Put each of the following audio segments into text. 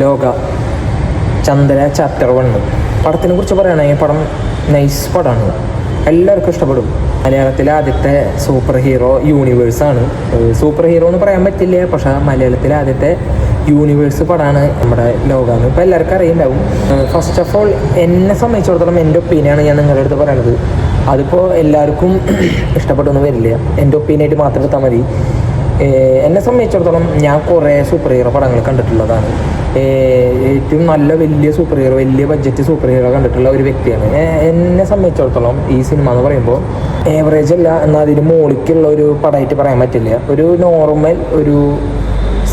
ലോക ചന്ദ്ര ചാപ്റ്റർ 1 പടത്തിനെ കുറിച്ച് പറയുകയാണെങ്കിൽ പടം നൈസ് പടമാണ്, എല്ലാവർക്കും ഇഷ്ടപ്പെടും. മലയാളത്തിലെ ആദ്യത്തെ സൂപ്പർ ഹീറോ യൂണിവേഴ്സാണ്. സൂപ്പർ ഹീറോ എന്ന് പറയാൻ പറ്റില്ല, പക്ഷേ മലയാളത്തിലെ ആദ്യത്തെ യൂണിവേഴ്സ് പടമാണ് നമ്മുടെ ലോകാന്ന്. ഇപ്പോൾ എല്ലാവർക്കും അറിയുണ്ടാവും. ഫസ്റ്റ് ഓഫ് ഓൾ എന്നെ സംബന്ധിച്ചിടത്തോളം എൻ്റെ ഒപ്പീനിയനാണ് ഞാൻ നിങ്ങളുടെ അടുത്ത് പറയണത്. അതിപ്പോൾ എല്ലാവർക്കും ഇഷ്ടപ്പെട്ടൊന്നും വരില്ല, എൻ്റെ ഒപ്പീനിയനായിട്ട് മാത്രം എടുത്താൽ മതി. എന്നെ സംബന്ധിച്ചിടത്തോളം ഞാൻ കുറേ സൂപ്പർ ഹീറോ പടങ്ങൾ കണ്ടിട്ടുള്ളതാണ്. ഏറ്റവും നല്ല വലിയ സൂപ്പർ ഹീറോ, വലിയ ബഡ്ജറ്റ് സൂപ്പർ ഹീറോ കണ്ടിട്ടുള്ള ഒരു വ്യക്തിയാണ്. എന്നെ സംബന്ധിച്ചിടത്തോളം ഈ സിനിമ എന്ന് പറയുമ്പോൾ ഏവറേജ് അല്ല, എന്നാൽ അതിന് മോളിക്കുള്ള ഒരു പടമായിട്ട് പറയാൻ പറ്റില്ല. ഒരു നോർമൽ ഒരു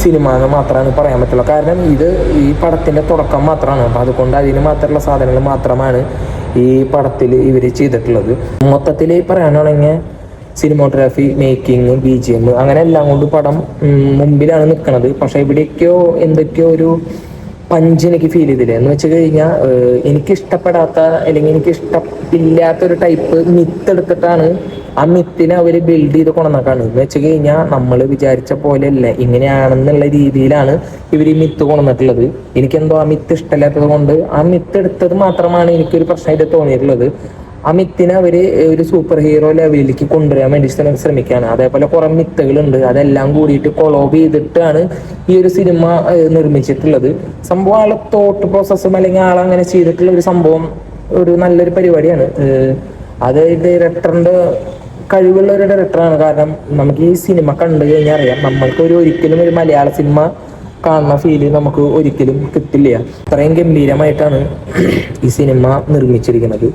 സിനിമ എന്ന് മാത്രമാണ് പറയാൻ പറ്റുള്ളൂ. കാരണം ഇത് ഈ പടത്തിൻ്റെ തുടക്കം മാത്രമാണ്. അപ്പോൾ അതുകൊണ്ട് അതിന് മാത്രമുള്ള സാധനങ്ങൾ മാത്രമാണ് ഈ പടത്തിൽ ഇവർ ചെയ്തിട്ടുള്ളത്. മൊത്തത്തിൽ പറയാനാണെങ്കിൽ സിനിമോഗ്രാഫി, മേക്കിങ്, BGM അങ്ങനെ എല്ലാം കൊണ്ട് പടം മുമ്പിലാണ് നിൽക്കുന്നത്. പക്ഷേ ഇവിടേക്കോ എന്തൊക്കെയോ ഒരു പഞ്ച് എനിക്ക് ഫീൽ ചെയ്തില്ല. എന്ന് വെച്ച് കഴിഞ്ഞാൽ എനിക്കിഷ്ടപ്പെടാത്ത അല്ലെങ്കിൽ എനിക്കിഷ്ടമില്ലാത്തൊരു ടൈപ്പ് മിത്ത് എടുത്തിട്ടാണ് ആ മിത്തിനെ അവർ ബിൽഡ് ചെയ്ത് കൊണ്ടുവന്നേക്കാണ്. എന്ന് വെച്ച് കഴിഞ്ഞാൽ നമ്മൾ വിചാരിച്ച പോലെയല്ല, ഇങ്ങനെയാണെന്നുള്ള രീതിയിലാണ് ഇവർ ഈ മിത്ത് കൊണ്ടുവന്നിട്ടുള്ളത്. എനിക്കെന്തോ ആ മിത്ത് ഇഷ്ടമില്ലാത്തത് കൊണ്ട് ആ മിത്ത് എടുത്തത് മാത്രമാണ് എനിക്കൊരു പ്രശ്നമായിട്ട് തോന്നിയിട്ടുള്ളത്. ആ മിത്തിനെ അവർ ഒരു സൂപ്പർ ഹീറോ ലെവലിലേക്ക് കൊണ്ടുവരാൻ വേണ്ടി ശ്രമിക്കുകയാണ്. അതേപോലെ കുറെ മിത്തുകളുണ്ട്, അതെല്ലാം കൂടിയിട്ട് കൊളോബ് ചെയ്തിട്ടാണ് ഈ ഒരു സിനിമ നിർമ്മിച്ചിട്ടുള്ളത്. സംഭവം ആളെ തോട്ട് പ്രോസസ്സും അല്ലെങ്കിൽ ആളങ്ങനെ ചെയ്തിട്ടുള്ള ഒരു സംഭവം ഒരു നല്ലൊരു പരിപാടിയാണ്. അത് ഡയറക്ടറിന്റെ കഴിവുള്ള ഒരു ഡയറക്ടറാണ്. കാരണം നമുക്ക് ഈ സിനിമ കണ്ടു കഴിഞ്ഞാൽ അറിയാം, നമ്മൾക്ക് ഒരിക്കലും ഒരു മലയാള സിനിമ കാണുന്ന ഫീല് നമുക്ക് ഒരിക്കലും കിട്ടില്ല. അത്രയും ഗംഭീരമായിട്ടാണ് ഈ സിനിമ നിർമ്മിച്ചിരിക്കുന്നത്.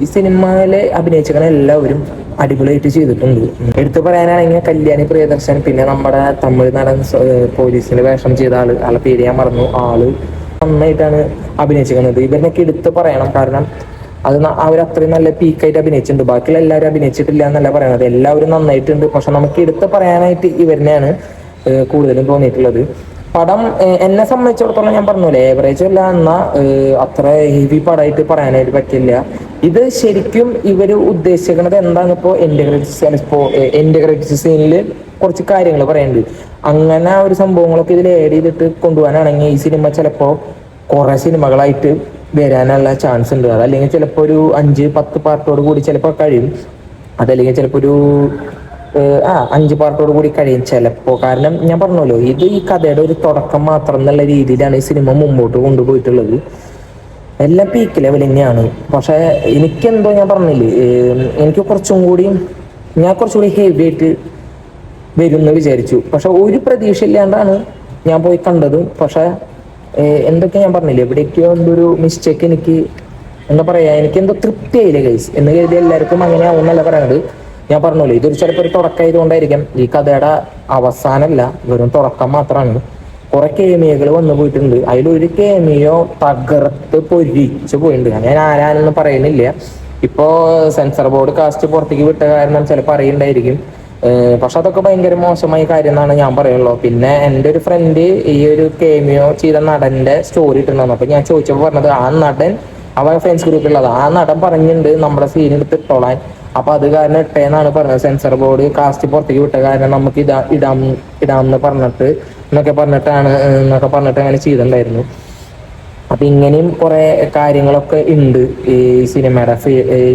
ഈ സിനിമയിലെ അഭിനയിച്ചവരെ എല്ലാവരും അടിപൊളിയായിട്ട് ചെയ്തിട്ടുണ്ട്. എടുത്തു പറയാനാണെങ്കിൽ കല്യാണി പ്രിയദർശൻ, പിന്നെ നമ്മുടെ തമിഴ് നടൻ പോലീസിന്റെ വേഷം ചെയ്ത ആളെ പേര് ഞാൻ മറന്നു, ആള് നന്നായിട്ടാണ് അഭിനയിച്ചിരിക്കുന്നത്. ഇവരിനൊക്കെ എടുത്ത് പറയണം, കാരണം അത് അവരത്രയും നല്ല പീക്കായിട്ട് അഭിനയിച്ചിട്ടുണ്ട്. ബാക്കിയുള്ള എല്ലാവരും അഭിനയിച്ചിട്ടില്ല എന്നല്ല പറയണത്, എല്ലാവരും നന്നായിട്ടുണ്ട്. പക്ഷെ നമുക്ക് എടുത്ത് പറയാനായിട്ട് ഇവരിനെയാണ് കൂടുതലും തോന്നിയിട്ടുള്ളത്. പടം എന്നെ സംബന്ധിച്ചിടത്തോളം ഞാൻ പറഞ്ഞില്ലേ, ഏവറേജ് അല്ല എന്നാൽ അത്ര ഹെവി പടമായിട്ട് പറയാനായിട്ട് പറ്റില്ല. ഇത് ശരിക്കും ഇവർ ഉദ്ദേശിക്കുന്നത് എന്താണ്? ഇപ്പോൾ എൻ്റെ ക്രെഡിറ്റ് സീനിൽ കുറച്ച് കാര്യങ്ങൾ പറയാനുണ്ട്. അങ്ങനെ ഒരു സംഭവങ്ങളൊക്കെ ഇതിൽ ആഡ് ചെയ്തിട്ട് കൊണ്ടുപോകാനാണെങ്കിൽ ഈ സിനിമ ചിലപ്പോൾ കുറേ സിനിമകളായിട്ട് വരാനുള്ള ചാൻസ് ഉണ്ട്. അതല്ലെങ്കിൽ ചിലപ്പോൾ ഒരു 5-10 പാർട്ടോട് കൂടി ചിലപ്പോൾ കഴിയും. അതല്ലെങ്കിൽ ചിലപ്പോൾ ഒരു 5 പാർട്ടോട് കൂടി കഴിയും ചിലപ്പോൾ. കാരണം ഞാൻ പറഞ്ഞല്ലോ, ഇത് ഈ കഥയുടെ ഒരു തുടക്കം മാത്രം എന്നുള്ള രീതിയിലാണ് ഈ സിനിമ മുമ്പോട്ട് കൊണ്ടുപോയിട്ടുള്ളത്. എല്ലാം പീക്ക് ലെവൽ തന്നെയാണ്. പക്ഷെ എനിക്കെന്തോ ഞാൻ പറഞ്ഞില്ലേ, എനിക്ക് കുറച്ചുകൂടി ഹെവി ആയിട്ട് വരും എന്ന് വിചാരിച്ചു. പക്ഷെ ഒരു പ്രതീക്ഷ ഇല്ലാണ്ടാണ് ഞാൻ പോയി കണ്ടത്. പക്ഷെ എന്തൊക്കെ ഞാൻ പറഞ്ഞില്ലേ, എവിടേക്കോ എന്തൊരു മിസ്റ്റേക്ക് എനിക്ക് എന്താ പറയാ, എനിക്കെന്തോ തൃപ്തിയായില്ല ഗൈസ് എന്ന് കരുതി എല്ലാവർക്കും അങ്ങനെ ആവുന്നല്ല പറയണത്. ഞാൻ പറഞ്ഞല്ലോ, ഇതൊരു ചിലപ്പോൾ ഒരു തുടക്കമായതുകൊണ്ടായിരിക്കും. ഈ കഥയുടെ അവസാനമല്ല, വെറും തുടക്കം മാത്രമാണ്. കുറെ കേമിയകൾ വന്നു പോയിട്ടുണ്ട്. അതിലൊരു കേമിയോ തകർത്ത് പൊരിച്ചു പോയിട്ടുണ്ട്. ഞാൻ ആരാണെന്ന് പറയുന്നില്ല. ഇപ്പോ സെൻസർ ബോർഡ് കാസ്റ്റ് പുറത്തേക്ക് വിട്ട കാരണം ചിലപ്പോൾ അറിയണ്ടായിരിക്കും. പക്ഷെ അതൊക്കെ ഭയങ്കര മോശമായ കാര്യം എന്നാണ് ഞാൻ പറയുള്ളൂ. പിന്നെ എൻ്റെ ഒരു ഫ്രണ്ട് ഈ ഒരു കേമിയോ ചെയ്ത നടന്റെ സ്റ്റോറി ഇട്ടുണ്ടായിരുന്നു. അപ്പൊ ഞാൻ ചോദിച്ചപ്പോൾ പറഞ്ഞത് ആ നടൻ അവൻ ഫ്രണ്ട്സ് ഗ്രൂപ്പിലുള്ളത്, ആ നടൻ പറഞ്ഞിട്ടുണ്ട് നമ്മുടെ സീൻ എടുത്ത് ഇട്ടോളാൻ. അപ്പൊ അത് കാരണം ഇട്ടേന്നാണ് പറഞ്ഞത്. സെൻസർ ബോർഡ് കാസ്റ്റ് പുറത്തേക്ക് വിട്ട കാരണം നമുക്ക് ഇടാമെന്ന് എന്നൊക്കെ പറഞ്ഞിട്ട് അങ്ങനെ ചെയ്തിട്ടുണ്ടായിരുന്നു. അപ്പൊ ഇങ്ങനെയും കുറെ കാര്യങ്ങളൊക്കെ ഉണ്ട് ഈ സിനിമയുടെ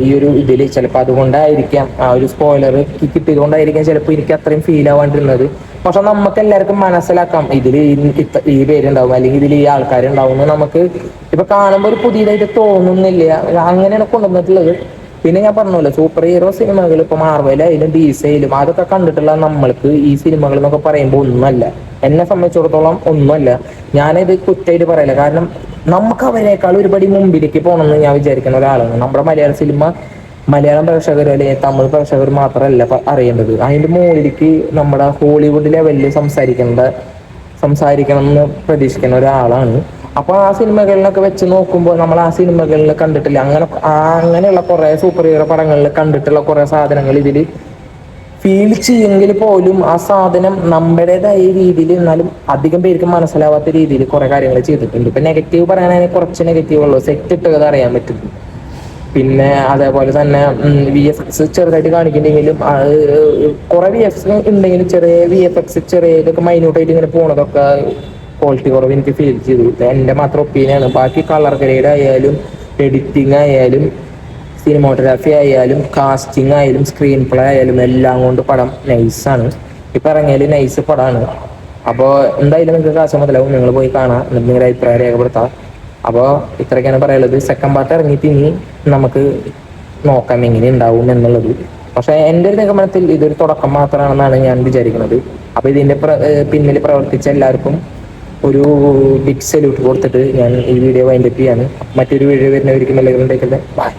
ഈ ഒരു ഇതിൽ. ചിലപ്പോൾ അതുകൊണ്ടായിരിക്കാം, ആ ഒരു സ്പോയിലർ കിട്ടിയതുകൊണ്ടായിരിക്കാം ചിലപ്പോൾ എനിക്ക് അത്രയും ഫീൽ ആവാണ്ടിരുന്നത്. പക്ഷെ നമുക്ക് എല്ലാവർക്കും മനസ്സിലാക്കാം ഇതിൽ ഈ പേരുണ്ടാവും അല്ലെങ്കിൽ ഇതിൽ ഈ ആൾക്കാരുണ്ടാവും എന്ന്. നമുക്ക് ഇപ്പൊ കാണുമ്പോൾ ഒരു പുതിയതായിട്ട് തോന്നുന്നില്ല. അങ്ങനെയാണ് കൊണ്ടുവന്നിട്ടുള്ളത്. പിന്നെ ഞാൻ പറഞ്ഞല്ലോ, സൂപ്പർ ഹീറോ സിനിമകൾ ഇപ്പൊ മാർവലായാലും DC ആയാലും അതൊക്കെ കണ്ടിട്ടുള്ള നമ്മൾക്ക് ഈ സിനിമകൾ എന്നൊക്കെ പറയുമ്പോൾ ഒന്നുമല്ല. എന്നെ സംബന്ധിച്ചിടത്തോളം ഒന്നുമല്ല. ഞാനിത് കുറ്റമായിട്ട് പറയില്ല, കാരണം നമുക്ക് അവരെക്കാൾ ഒരുപടി മുമ്പിലേക്ക് പോകണമെന്ന് ഞാൻ വിചാരിക്കുന്ന ഒരാളാണ്. നമ്മുടെ മലയാളം പ്രേക്ഷകർ അല്ലെങ്കിൽ തമിഴ് പ്രേക്ഷകർ മാത്രമല്ല അറിയേണ്ടത്, അതിന്റെ മുകളിലേക്ക് നമ്മുടെ ഹോളിവുഡ് ലെവലിൽ സംസാരിക്കണം എന്ന് പ്രതീക്ഷിക്കുന്ന ഒരാളാണ്. അപ്പൊ ആ സിനിമകളിലൊക്കെ വെച്ച് നോക്കുമ്പോൾ നമ്മൾ ആ സിനിമകളിൽ കണ്ടിട്ടില്ല, അങ്ങനെയുള്ള കുറെ സൂപ്പർ ഹീറോ പടങ്ങളിൽ കണ്ടിട്ടുള്ള കുറെ സാധനങ്ങൾ ഇതിൽ ഫീൽ ചെയ്യെങ്കിൽ പോലും ആ സാധനം നമ്മുടേതായ രീതിയിൽ, എന്നാലും അധികം പേർക്ക് മനസ്സിലാവാത്ത രീതിയിൽ കുറെ കാര്യങ്ങൾ ചെയ്തിട്ടുണ്ട്. ഇപ്പൊ നെഗറ്റീവ് പറയാനാണെങ്കിൽ കുറച്ച് നെഗറ്റീവ് ഉള്ളൂ, സെറ്റ് ഇട്ടത് അറിയാൻ പറ്റും. പിന്നെ അതേപോലെ തന്നെ VFX ചെറുതായിട്ട് കാണിക്കുന്നുണ്ടെങ്കിലും കുറെ VFX ഉണ്ടെങ്കിലും ചെറിയ VFX ചെറിയ ഇതൊക്കെ മൈന്യൂട്ടായിട്ട് ഇങ്ങനെ പോണതൊക്കെ ക്വാളിറ്റി കുറവ് എനിക്ക് ഫീൽ ചെയ്തു. എൻ്റെ മാത്രം ഒപ്പീനിയനാണ്. ബാക്കി കളർ ഗ്രേഡ് ആയാലും എഡിറ്റിംഗ് ആയാലും സിനിമോട്ടോഗ്രാഫി ആയാലും കാസ്റ്റിംഗ് ആയാലും സ്ക്രീൻ പ്ലേ ആയാലും എല്ലാം കൊണ്ട് പടം നൈസാണ്. ഇപ്പം ഇറങ്ങിയാൽ നൈസ് പടമാണ്. അപ്പോൾ എന്തായാലും നിങ്ങൾക്ക് കാശ് മുതലാവും, നിങ്ങൾ പോയി കാണാം, എന്നിട്ട് നിങ്ങളുടെ അഭിപ്രായം രേഖപ്പെടുത്താം. അപ്പോൾ ഇത്രയൊക്കെയാണ് പറയാനുള്ളത്. സെക്കൻഡ് പാർട്ട് ഇറങ്ങിയിട്ട് ഇനി നമുക്ക് നോക്കാം എങ്ങനെ ഉണ്ടാവും എന്നുള്ളത്. പക്ഷേ എൻ്റെ ഒരു നിഗമനത്തിൽ ഇതൊരു തുടക്കം മാത്രമാണെന്നാണ് ഞാൻ വിചാരിക്കുന്നത്. അപ്പോൾ ഇതിൻ്റെ പിന്നിൽ പ്രവർത്തിച്ച എല്ലാവർക്കും ഒരു ബിഗ് സല്യൂട്ട് കൊടുത്തിട്ട് ഞാൻ ഈ വീഡിയോ വൈൻഡപ്പ് ചെയ്യാണ്. മറ്റൊരു വീഡിയോ വരുന്നവരിക്കും എല്ലാവരും ബൈ.